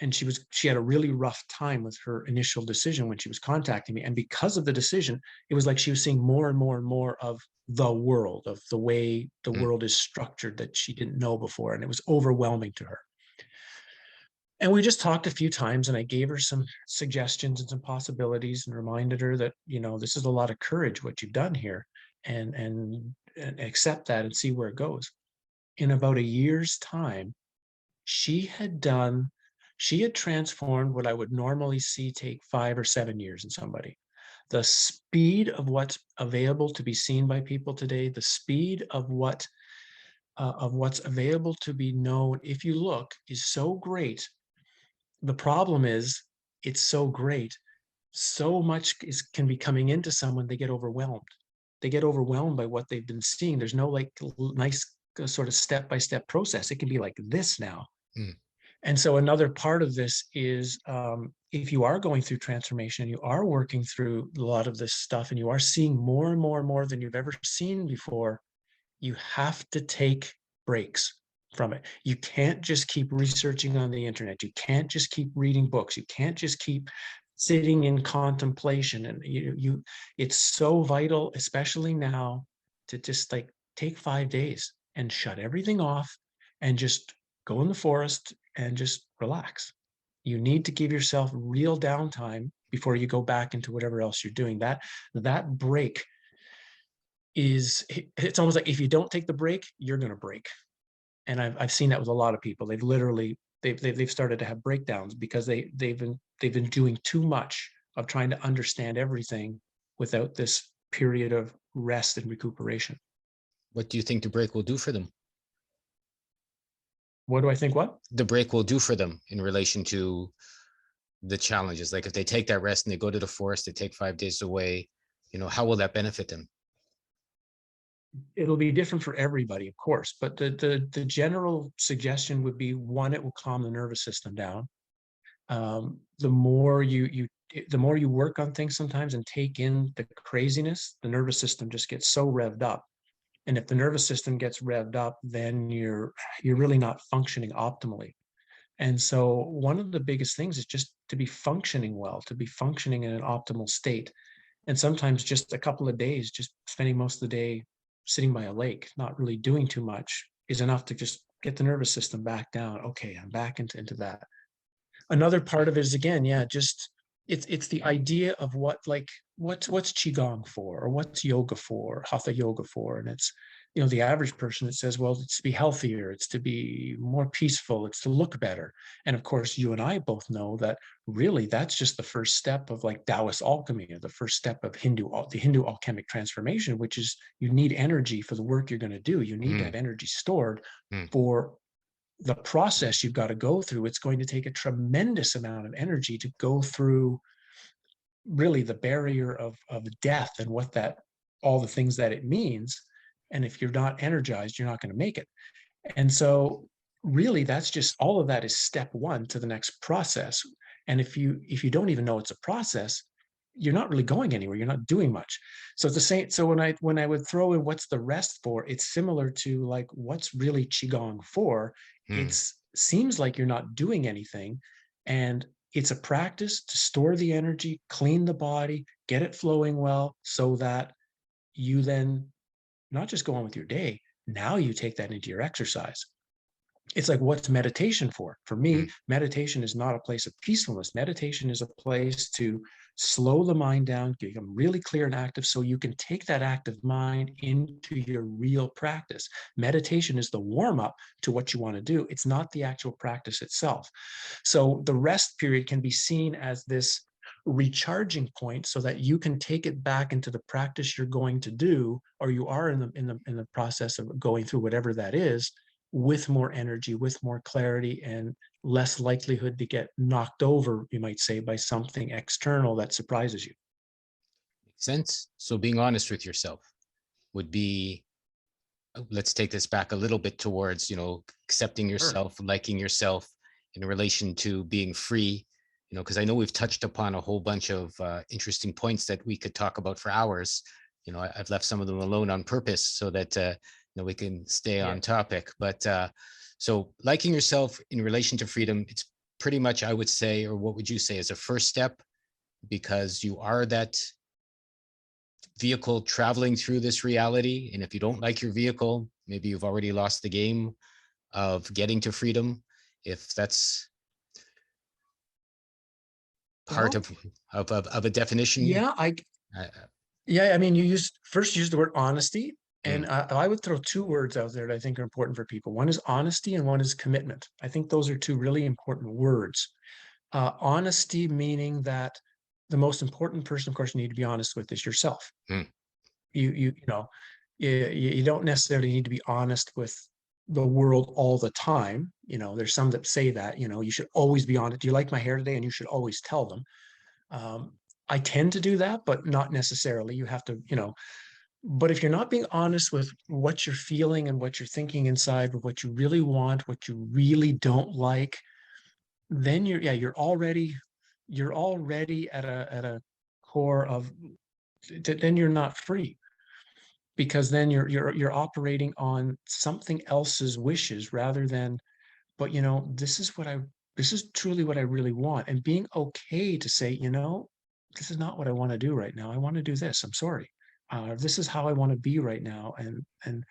Speaker 3: And she had a really rough time with her initial decision when she was contacting me. And because of the decision, it was like she was seeing more and more and more of the world, of the way the world is structured that she didn't know before. And it was overwhelming to her. And we just talked a few times, and I gave her some suggestions and some possibilities and reminded her that, this is a lot of courage, what you've done here, and accept that and see where it goes. In about a year's time, she had transformed what I would normally see take 5 or 7 years in somebody. The speed of what's available to be seen by people today, the speed of what's available to be known, if you look, is so great. The problem is, it's so great. So much can be coming into someone, they get overwhelmed. They get overwhelmed by what they've been seeing. There's no like nice sort of step-by-step process. It can be like this now. And so another part of this is, if you are going through transformation, you are working through a lot of this stuff, and you are seeing more and more and more than you've ever seen before, you have to take breaks from it. You can't just keep researching on the internet. You can't just keep reading books. You can't just keep sitting in contemplation. And it's so vital, especially now, to just like take 5 days and shut everything off and just go in the forest and just relax. You need to give yourself real downtime before you go back into whatever else you're doing. That break it's almost like if you don't take the break, you're going to break. And I've seen that with a lot of people. They've started to have breakdowns because they've been doing too much of trying to understand everything without this period of rest and recuperation.
Speaker 2: What do you think the break will do for them?
Speaker 3: What do I think what?
Speaker 2: The break will do for them in relation to the challenges. Like if they take that rest and they go to the forest, they take 5 days away, how will that benefit them?
Speaker 3: It'll be different for everybody, of course, but the general suggestion would be, one, it will calm the nervous system down. The more you work on things sometimes and take in the craziness, the nervous system just gets so revved up. And if the nervous system gets revved up, then you're really not functioning optimally. And so one of the biggest things is just to be functioning well, to be functioning in an optimal state. And sometimes just a couple of days, just spending most of the day sitting by a lake, not really doing too much, is enough to just get the nervous system back down. Okay, I'm back into that. Another part of it is, again, just it's the idea of what's qigong for, or what's yoga for, hatha yoga for. And it's, the average person that says, well, it's to be healthier, it's to be more peaceful, it's to look better. And of course, you and I both know that really that's just the first step of like Taoist alchemy, or the first step of the Hindu alchemic transformation, which is you need energy for the work you're going to do. You need to have energy stored for the process you've got to go through. It's going to take a tremendous amount of energy to go through really the barrier of death and all the things that it means. And if you're not energized, you're not going to make it. And so really that's just, all of that is step one to the next process. And if you don't even know it's a process, you're not really going anywhere. You're not doing much. So it's the same. So when I would throw in what's the rest for, it's similar to like, what's really qigong for? It seems like you're not doing anything, and it's a practice to store the energy, clean the body, get it flowing well, so that you then not just go on with your day. Now you take that into your exercise. It's like, what's meditation for? For me, meditation is not a place of peacefulness. Meditation is a place to slow the mind down, become really clear and active, so you can take that active mind into your real practice. Meditation is the warm-up to what you want to do. It's not the actual practice itself. So the rest period can be seen as this recharging point, so that you can take it back into the practice you're going to do, or you are in the process of going through whatever that is, with more energy, with more clarity, and less likelihood to get knocked over, you might say, by something external that surprises you.
Speaker 2: Makes sense. So being honest with yourself would be, let's take this back a little bit towards, accepting yourself, liking yourself in relation to being free, because I know we've touched upon a whole bunch of interesting points that we could talk about for hours. I've left some of them alone on purpose so that we can stay on topic. But so liking yourself in relation to freedom, it's pretty much, I would say, or what would you say is a first step, because you are that vehicle traveling through this reality. And if you don't like your vehicle, maybe you've already lost the game of getting to freedom, if that's part of a definition.
Speaker 3: I mean, you used the word honesty, and I would throw two words out there that I think are important for people. One is honesty and one is commitment. I think those are two really important words. Honesty meaning that the most important person, of course, you need to be honest with is yourself. You don't necessarily need to be honest with the world all the time. There's some that say that, you should always be honest. Do you like my hair today? And you should always tell them. I tend to do that, but not necessarily. You have to, but if you're not being honest with what you're feeling and what you're thinking inside, with what you really want, what you really don't like, then you're already at a core of, then you're not free, because then you're operating on something else's wishes rather than, but this is truly what I really want, and being okay to say, this is not what I want to do right now. I want to do this. I'm sorry. This is how I want to be right now, and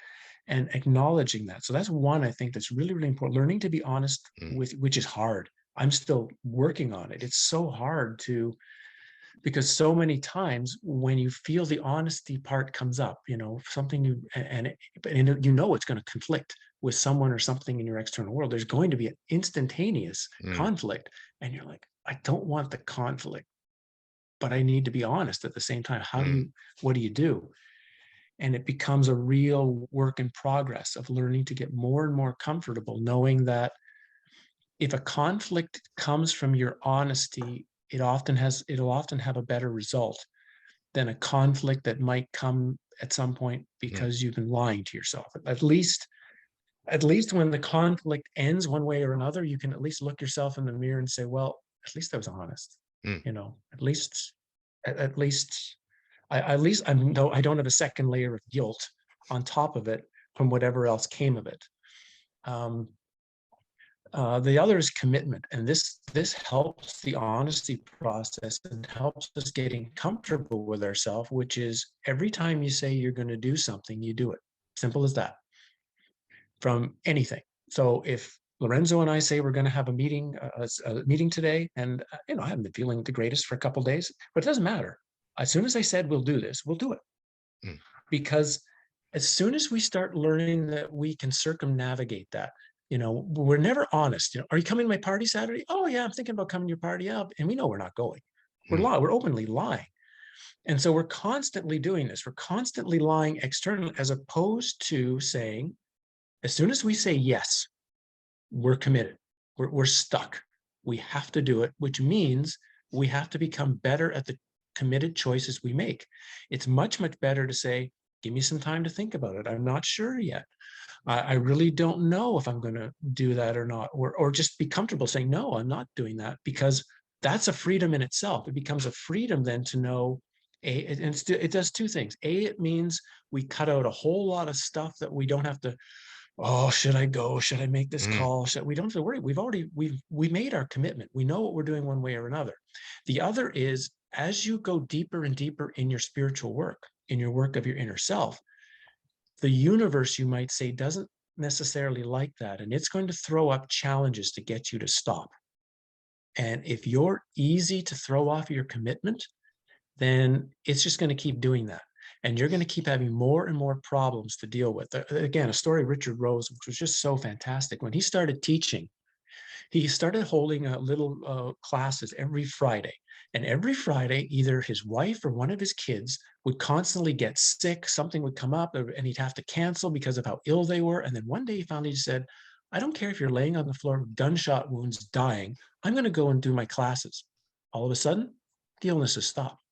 Speaker 3: acknowledging that. So that's one, I think, that's really, really important. Learning to be honest with, which is hard. I'm still working on it. It's so hard because so many times when you feel the honesty part comes up, something it's going to conflict with someone or something in your external world. There's going to be an instantaneous conflict, and you're like, I don't want the conflict, but I need to be honest at the same time. What do you do? And it becomes a real work in progress of learning to get more and more comfortable knowing that if a conflict comes from your honesty, it'll often have a better result than a conflict that might come at some point because you've been lying to yourself. At least when the conflict ends one way or another, you can at least look yourself in the mirror and say, well, at least I was honest. At least I don't have a second layer of guilt on top of it from whatever else came of it. The other is commitment, and this helps the honesty process and helps us getting comfortable with ourselves, which is every time you say you're going to do something, you do it. Simple as that. From anything. So if Lorenzo and I say we're going to have a meeting today, and I haven't been feeling the greatest for a couple of days, but it doesn't matter. As soon as I said we'll do this, we'll do it. Because as soon as we start learning that we can circumnavigate that, we're never honest. Are you coming to my party Saturday? Oh yeah, I'm thinking about coming to your party. Yeah, and we know we're not going. We're openly lying. And so we're constantly doing this. We're constantly lying externally, as opposed to saying, as soon as we say yes, we're committed. We're stuck. We have to do it, which means we have to become better at the committed choices we make. It's much, much better to say, give me some time to think about it. I'm not sure yet. I really don't know if I'm going to do that or not, or just be comfortable saying, no, I'm not doing that, because that's a freedom in itself. It becomes a freedom then to know, it does two things. It means we cut out a whole lot of stuff that we don't have to, oh, should I go? Should I make this call? We don't have to worry. We made our commitment. We know what we're doing one way or another. The other is, as you go deeper and deeper in your spiritual work, in your work of your inner self, the universe, you might say, doesn't necessarily like that. And it's going to throw up challenges to get you to stop. And if you're easy to throw off your commitment, then it's just going to keep doing that. And you're going to keep having more and more problems to deal with. Again, a story of Richard Rose, which was just so fantastic. When he started teaching, he started holding little classes every Friday. And every Friday, either his wife or one of his kids would constantly get sick. Something would come up and he'd have to cancel because of how ill they were. And then one day he finally said, I don't care if you're laying on the floor with gunshot wounds, dying. I'm going to go and do my classes. All of a sudden, the illnesses stopped.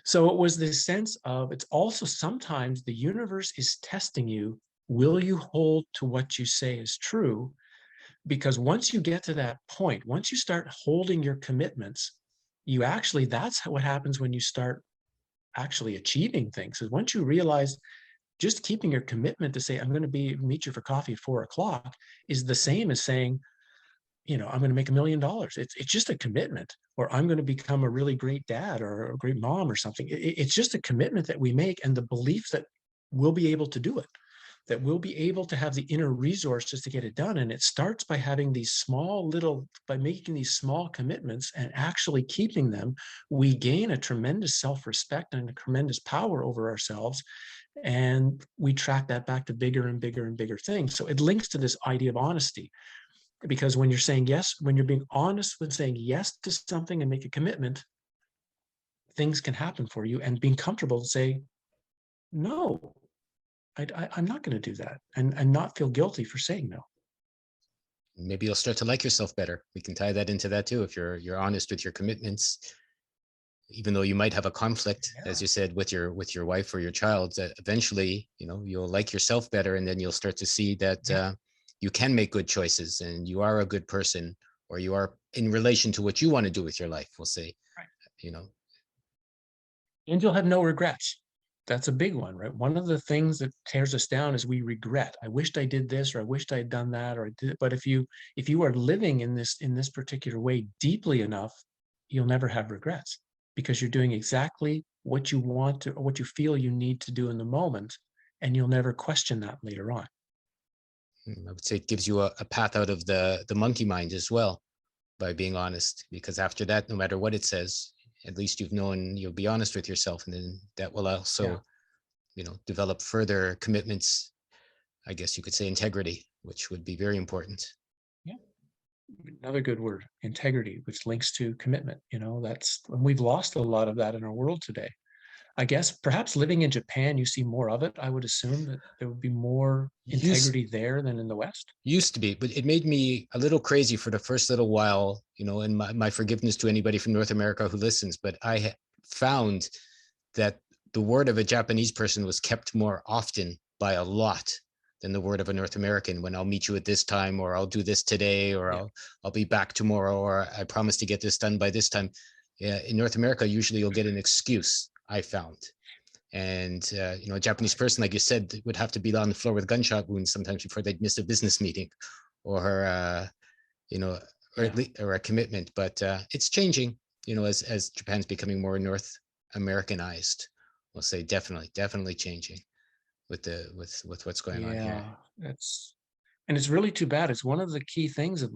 Speaker 3: So it was this sense of, it's also sometimes the universe is testing you. Will you hold to what you say is true? Because once you get to that point, once you start holding your commitments, that's what happens when you start actually achieving things. Is once you realize just keeping your commitment to say, I'm going to meet you for coffee at 4 o'clock is the same as saying, I'm going to make $1 million. It's just a commitment, or I'm going to become a really great dad or a great mom or something. It's just a commitment that we make, and the belief that we'll be able to do it, that we'll be able to have the inner resources to get it done. And it starts by having by making these small commitments and actually keeping them. We gain a tremendous self-respect and a tremendous power over ourselves. And we track that back to bigger and bigger and bigger things. So it links to this idea of honesty. Because when you're saying yes, when you're being honest with saying yes to something and make a commitment, things can happen for you, and being comfortable to say, no, I'm not going to do that, and not feel guilty for saying no.
Speaker 2: Maybe you'll start to like yourself better. We can tie that into that too. If you're honest with your commitments, even though you might have a conflict, as you said, with your wife or your child, eventually, you'll like yourself better, and then you'll start to see that you can make good choices, and you are a good person, or you are in relation to what you want to do with your life, we'll say. Right.
Speaker 3: And you'll have no regrets. That's a big one, right? One of the things that tears us down is we regret. I wished I did this, or I wished I had done that, or I did. But if you are living in this particular way deeply enough, you'll never have regrets, because you're doing exactly what you want to, or what you feel you need to do in the moment, and you'll never question that later on.
Speaker 2: I would say it gives you a path out of the monkey mind as well, by being honest, because after that, no matter what it says, at least you'll be honest with yourself, and then that will also, develop further commitments. I guess you could say integrity, which would be very important.
Speaker 3: Yeah. Another good word, integrity, which links to commitment. We've lost a lot of that in our world today. I guess perhaps living in Japan, you see more of it. I would assume that there would be more integrity there than in the West.
Speaker 2: Used to be, but it made me a little crazy for the first little while, and my forgiveness to anybody from North America who listens, but I found that the word of a Japanese person was kept more often by a lot than the word of a North American. When I'll meet you at this time, or I'll do this today, or I'll be back tomorrow, or I promise to get this done by this time. Yeah, in North America, usually you'll get an excuse, I found. And, a Japanese person, like you said, would have to be on the floor with gunshot wounds sometimes before they'd miss a business meeting or a commitment. But it's changing, as Japan's becoming more North Americanized. We'll say definitely changing with what's going on here.
Speaker 3: And it's really too bad. It's one of the key things of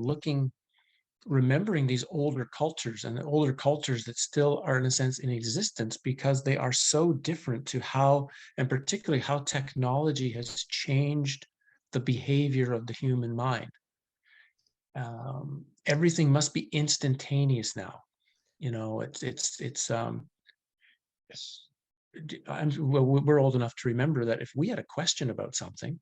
Speaker 3: remembering these older cultures, and the older cultures that still are, in a sense, in existence, because they are so different to how, and particularly how, technology has changed the behavior of the human mind. Everything must be instantaneous now. We're old enough to remember that if we had a question about something,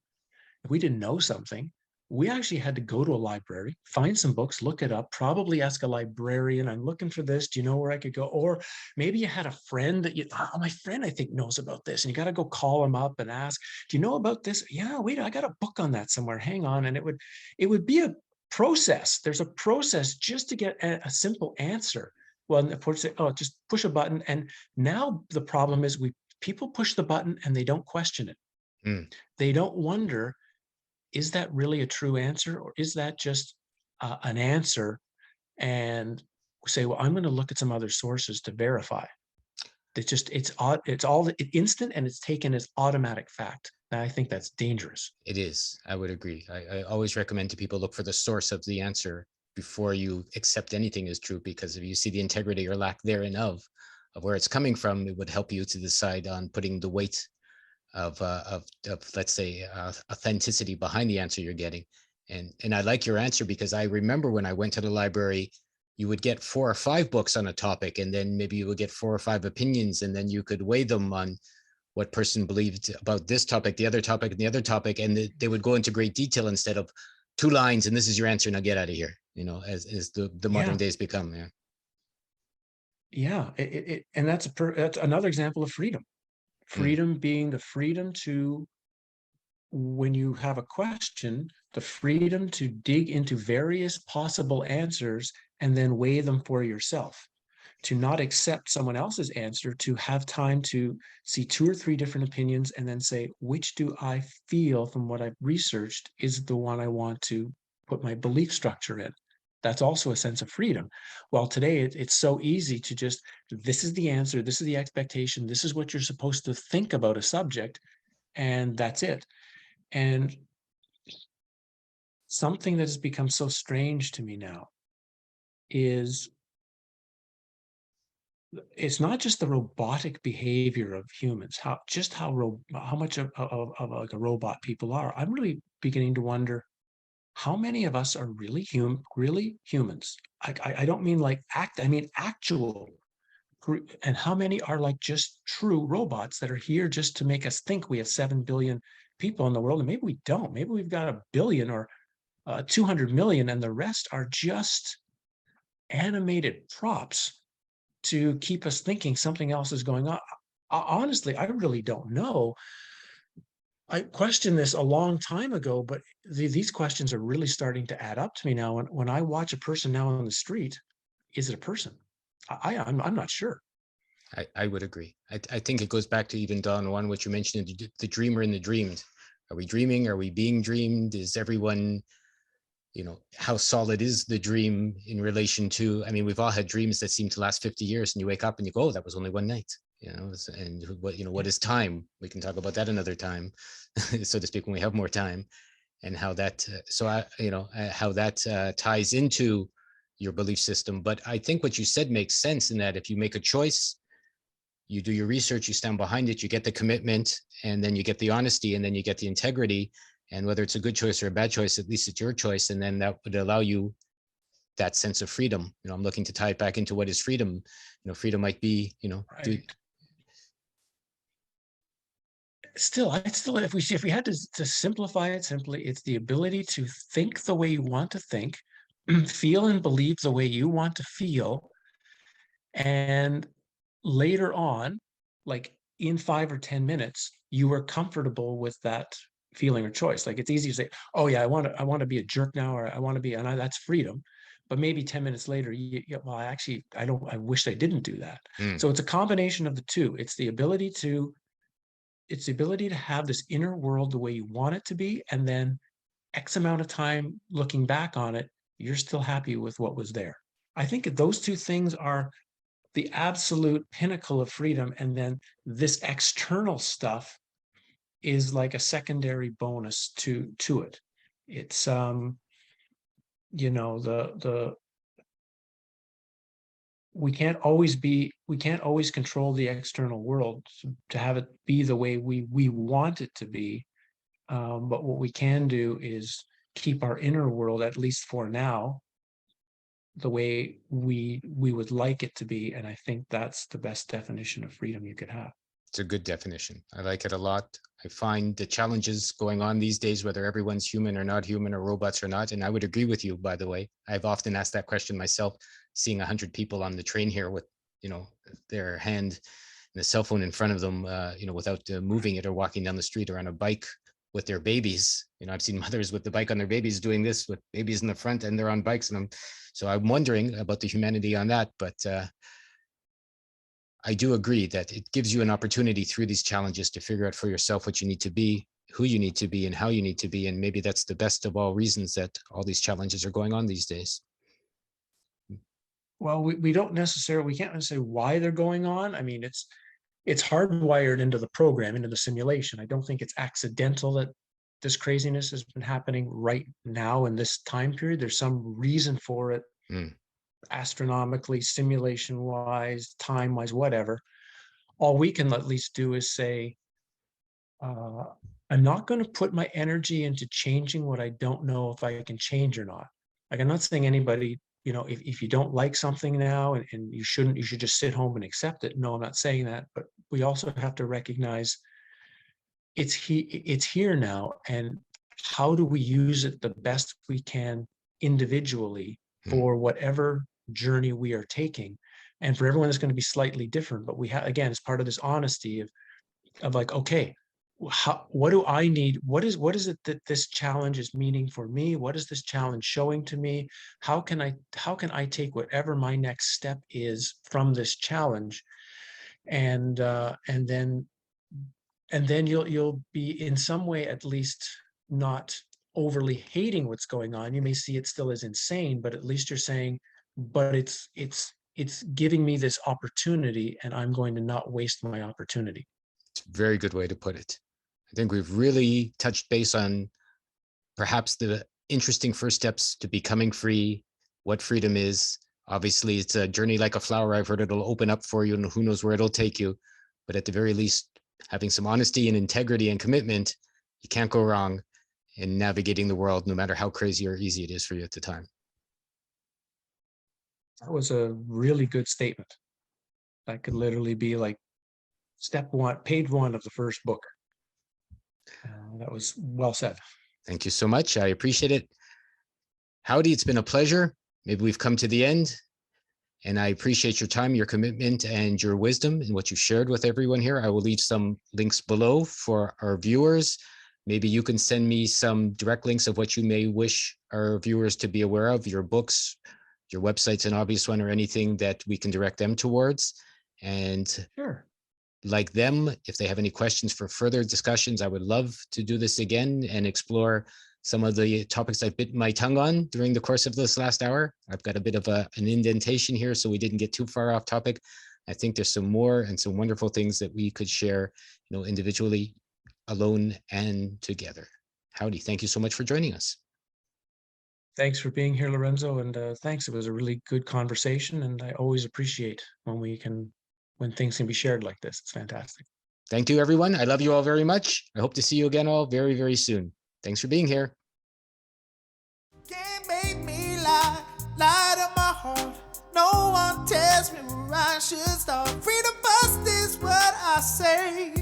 Speaker 3: if we didn't know something, we actually had to go to a library, find some books, look it up, probably ask a librarian, I'm looking for this, do you know where I could go? Or maybe you had a friend that my friend, I think, knows about this, and you got to go call him up and ask, do you know about this? Yeah, wait, I got a book on that somewhere, hang on. And it would be a process. There's a process just to get a simple answer. Well, of course, just push a button. And now the problem is people push the button and they don't question it. They don't wonder, is that really a true answer, or is that just an answer? And say, well, I'm going to look at some other sources to verify. It's all instant, and it's taken as automatic fact. And I think that's dangerous.
Speaker 2: It is. I would agree. I always recommend to people, look for the source of the answer before you accept anything as true, because if you see the integrity or lack therein of where it's coming from, it would help you to decide on putting the weight of let's say authenticity behind the answer you're getting. And I like your answer, because I remember when I went to the library, you would get 4 or 5 books on a topic, and then maybe you would get 4 or 5 opinions, and then you could weigh them on what person believed about this topic, the other topic, and the other topic, and they would go into great detail instead of 2 lines and this is your answer, now get out of here, as the modern days become.
Speaker 3: And that's another example of freedom. Freedom being the freedom to, when you have a question, the freedom to dig into various possible answers and then weigh them for yourself. to not accept someone else's answer, to have time to see 2 or 3 different opinions and then say, which do I feel from what I've researched is the one I want to put my belief structure in. That's also a sense of freedom. Well, today it's so easy to just, this is the answer, this is the expectation, this is what you're supposed to think about a subject, and that's it. And something that has become so strange to me now is it's not just the robotic behavior of humans, how much of like a robot people are. I'm really beginning to wonder how many of us are really humans. I don't mean like I mean actual, and how many are like just true robots that are here just to make us think we have 7 billion people in the world, and maybe we don't. Maybe we've got 1 billion or 200 million, and the rest are just animated props to keep us thinking something else is going on. Honestly, I really don't know. I questioned this a long time ago, but these questions are really starting to add up to me now. When I watch a person now on the street, is it a person? I'm not sure.
Speaker 2: I would agree. I think it goes back to even Don one, which you mentioned, the dreamer and the dreamed. Are we dreaming? Are we being dreamed? Is everyone, how solid is the dream in relation to, I mean, we've all had dreams that seem to last 50 years and you wake up and you go, oh, that was only one night, and what is time? We can talk about that another time, so to speak, when we have more time, and how that, how that ties into your belief system. But I think what you said makes sense in that if you make a choice, you do your research, you stand behind it, you get the commitment, and then you get the honesty, and then you get the integrity. And whether it's a good choice or a bad choice, at least it's your choice. And then that would allow you that sense of freedom. I'm looking to tie it back into what is freedom. Freedom might be,
Speaker 3: Right. Still, if we had to simplify it simply, it's the ability to think the way you want to think, feel and believe the way you want to feel, and later on, like in 5 or 10 minutes, you were comfortable with that feeling or choice. Like it's easy to say, oh yeah, I want to be a jerk now, or I want to be, and that's freedom. But maybe 10 minutes later, well, I wish I didn't do that. So it's a combination of the two. It's the ability to have this inner world the way you want it to be, and then X amount of time looking back on it, you're still happy with what was there. I think those two things are the absolute pinnacle of freedom, and then this external stuff is like a secondary bonus to it. It's the we can't always control the external world to have it be the way we want it to be, but what we can do is keep our inner world, at least for now, the way we would like it to be. And I think that's the best definition of freedom you could have.
Speaker 2: It's a good definition. I like it a lot. I find the challenges going on these days, whether everyone's human or not human, or robots or not. And I would agree with you, by the way. I've often asked that question myself, seeing 100 people on the train here with, their hand and a cell phone in front of them, without moving it, or walking down the street, or on a bike with their babies. I've seen mothers with the bike on their babies doing this with babies in the front, and they're on bikes. And I'm wondering about the humanity on that. But I do agree that it gives you an opportunity through these challenges to figure out for yourself what you need to be, who you need to be, and how you need to be. And maybe that's the best of all reasons that all these challenges are going on these days.
Speaker 3: Well, we can't necessarily say why they're going on. I mean, it's hardwired into the program, into the simulation. I don't think it's accidental that this craziness has been happening right now in this time period. There's some reason for it. Astronomically, simulation wise, time wise, whatever. All we can at least do is say, I'm not going to put my energy into changing what I don't know if I can change or not. Like, I'm not saying anybody, if you don't like something now, and you should just sit home and accept it. No, I'm not saying that, but we also have to recognize it's here now, and how do we use it the best we can individually for whatever journey we are taking. And for everyone, it's going to be slightly different, but we have, again, it's part of this honesty of like, okay, what do I need? What is it that this challenge is meaning for me? What is this challenge showing to me? How can I take whatever my next step is from this challenge? And then you'll be in some way at least not overly hating what's going on. You may see it still as insane, but at least you're saying, but it's giving me this opportunity, and I'm going to not waste my opportunity.
Speaker 2: It's a very good way to put it. I think we've really touched base on perhaps the interesting first steps to becoming free, what freedom is. Obviously, it's a journey like a flower. I've heard it'll open up for you, and who knows where it'll take you. But at the very least, having some honesty and integrity and commitment, you can't go wrong in navigating the world, no matter how crazy or easy it is for you at the time.
Speaker 3: That was a really good statement. That could literally be like step one, page one of the first book. That was well said.
Speaker 2: Thank you so much. I appreciate it. Howdie, it's been a pleasure. Maybe we've come to the end, and I appreciate your time, your commitment, and your wisdom and what you shared with everyone here. I will leave some links below for our viewers. Maybe you can send me some direct links of what you may wish our viewers to be aware of, your books, your website's an obvious one, or anything that we can direct them towards. And
Speaker 3: sure,
Speaker 2: like them, if they have any questions for further discussions, I would love to do this again and explore some of the topics I've bitten my tongue on during the course of this last hour. I've got a bit of an indentation here, so we didn't get too far off topic. I think there's some more and some wonderful things that we could share, individually, alone, and together. Howdie, thank you so much for joining us.
Speaker 3: Thanks for being here, Lorenzo, and thanks. It was a really good conversation, and I always appreciate when things can be shared like this. It's fantastic.
Speaker 2: Thank you, everyone. I love you all very much. I hope to see you again all very, very soon. Thanks for being here.
Speaker 1: Can't make me lie to my heart. No one tells me where I should start. Freedom first is what I say.